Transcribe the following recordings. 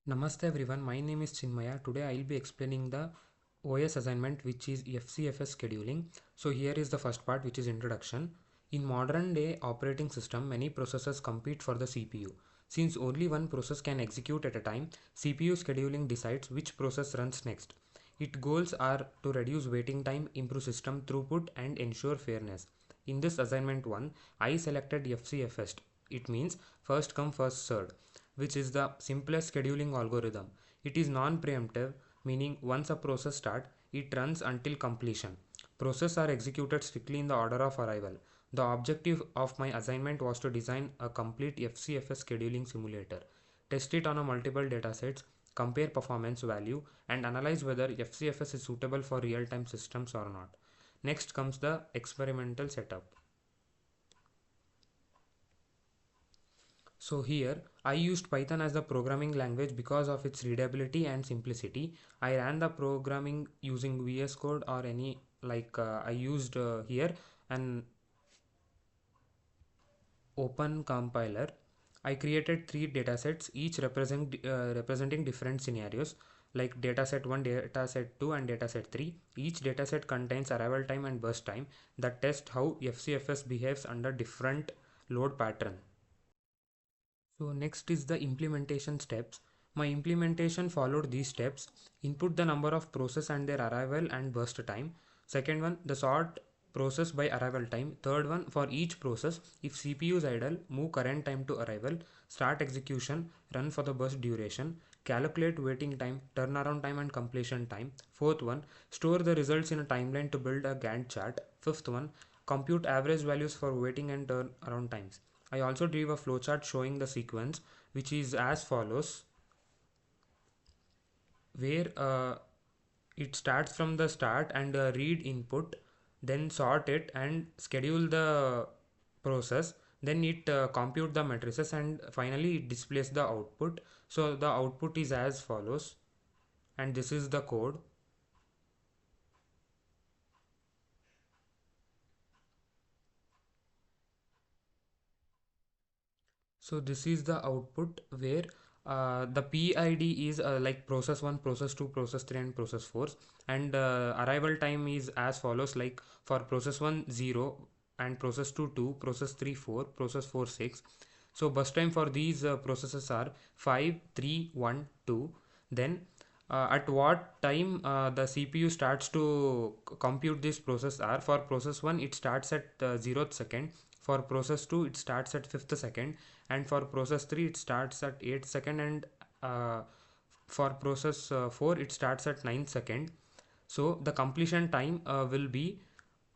Namaste everyone, my name is Chinmaya. Today I will be explaining the OS assignment which is FCFS scheduling. So here is the first part which is introduction. In modern day operating system, many processes compete for the CPU. Since only one process can execute at a time, CPU scheduling decides which process runs next. Its goals are to reduce waiting time, improve system throughput and ensure fairness. In this assignment 1, I selected FCFS. It means first come first served, which is the simplest scheduling algorithm. It is non-preemptive, meaning once a process starts, it runs until completion. Processes are executed strictly in the order of arrival. The objective of my assignment was to design a complete FCFS scheduling simulator, test it on a multiple datasets, compare performance value, and analyze whether FCFS is suitable for real-time systems or not. Next comes the experimental setup. So here I used Python as the programming language because of its readability and simplicity. I ran the programming using VS Code or any I used here an open compiler. I created three datasets, each representing different scenarios like dataset 1, dataset 2 and dataset 3. Each dataset contains arrival time and burst time that test how FCFS behaves under different load pattern. So next is the implementation steps. My implementation followed these steps. Input the number of process and their arrival and burst time. Second one, the sort process by arrival time. Third one, for each process, if CPU is idle, move current time to arrival, start execution, run for the burst duration, calculate waiting time, turnaround time and completion time. Fourth one, store the results in a timeline to build a Gantt chart. Fifth one, compute average values for waiting and turnaround times. I also drew a flowchart showing the sequence, which is as follows, where it starts from the start and read input, then sort it and schedule the process, then it compute the matrices and finally it displays the output. So the output is as follows, and this is the code. So this is the output where the PID is like process 1, process 2, process 3 and process 4, and arrival time is as follows, like for process 1 0 and process 2 2, process 3 4, process 4 6. So bus time for these processes are 5 3 1 2. Then at what time the CPU starts to compute this process are, for process 1 it starts at 0th second, for process 2 it starts at 5th second, and for process 3 it starts at 8th second, and for process 4 it starts at 9th second. So the completion time will be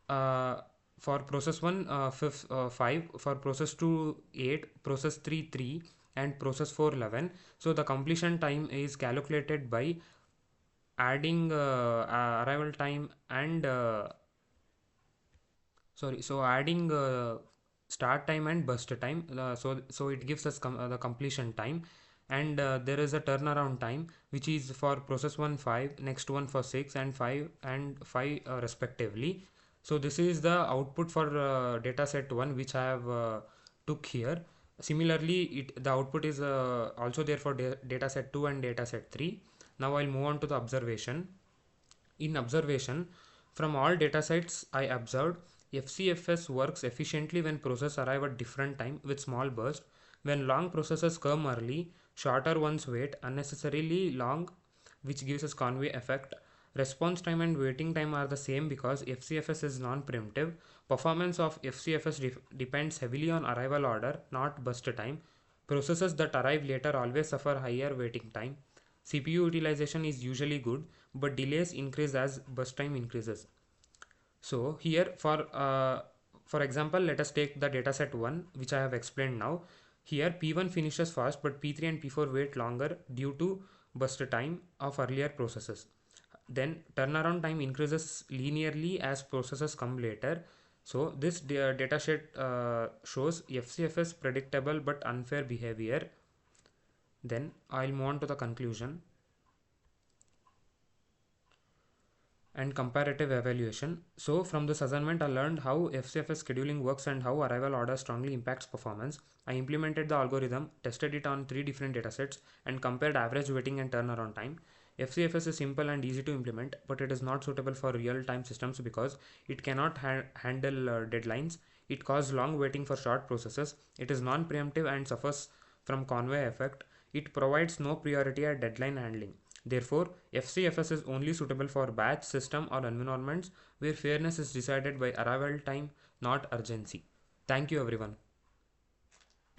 uh, for process 1 5, for process 2 8, process 3 3 and process 4 11. So the completion time is calculated by adding arrival time and adding start time and burst time, so it gives us the completion time. And there is a turnaround time which is for process 1 5, next one for 6 and 5 and 5 respectively. So this is the output for data set 1 which I have took here. Similarly the output is also there for data set 2 and data set 3. Now I'll move on to the observation. In observation, from all datasets I observed, FCFS works efficiently when processes arrive at different time with small bursts. When long processes come early, shorter ones wait unnecessarily long, which gives us convey effect. Response time and waiting time are the same because FCFS is non-preemptive. Performance of FCFS depends heavily on arrival order, not burst time. Processes that arrive later always suffer higher waiting time. CPU utilization is usually good, but delays increase as burst time increases. So here for example, let us take the dataset 1 which I have explained now. Here P1 finishes fast, but P3 and P4 wait longer due to burst time of earlier processes. Then turnaround time increases linearly as processes come later. So this datashet shows FCFS predictable but unfair behavior. Then I'll move on to the conclusion. and comparative evaluation. So, from this assignment, I learned how FCFS scheduling works and how arrival order strongly impacts performance. I implemented the algorithm, tested it on 3 different datasets, and compared average waiting and turnaround time. FCFS is simple and easy to implement, but it is not suitable for real time systems because it cannot handle deadlines. It causes long waiting for short processes. It is non preemptive and suffers from conveyor effect. It provides no priority at deadline handling. Therefore, FCFS is only suitable for batch system or environments where fairness is decided by arrival time, not urgency. Thank you, everyone.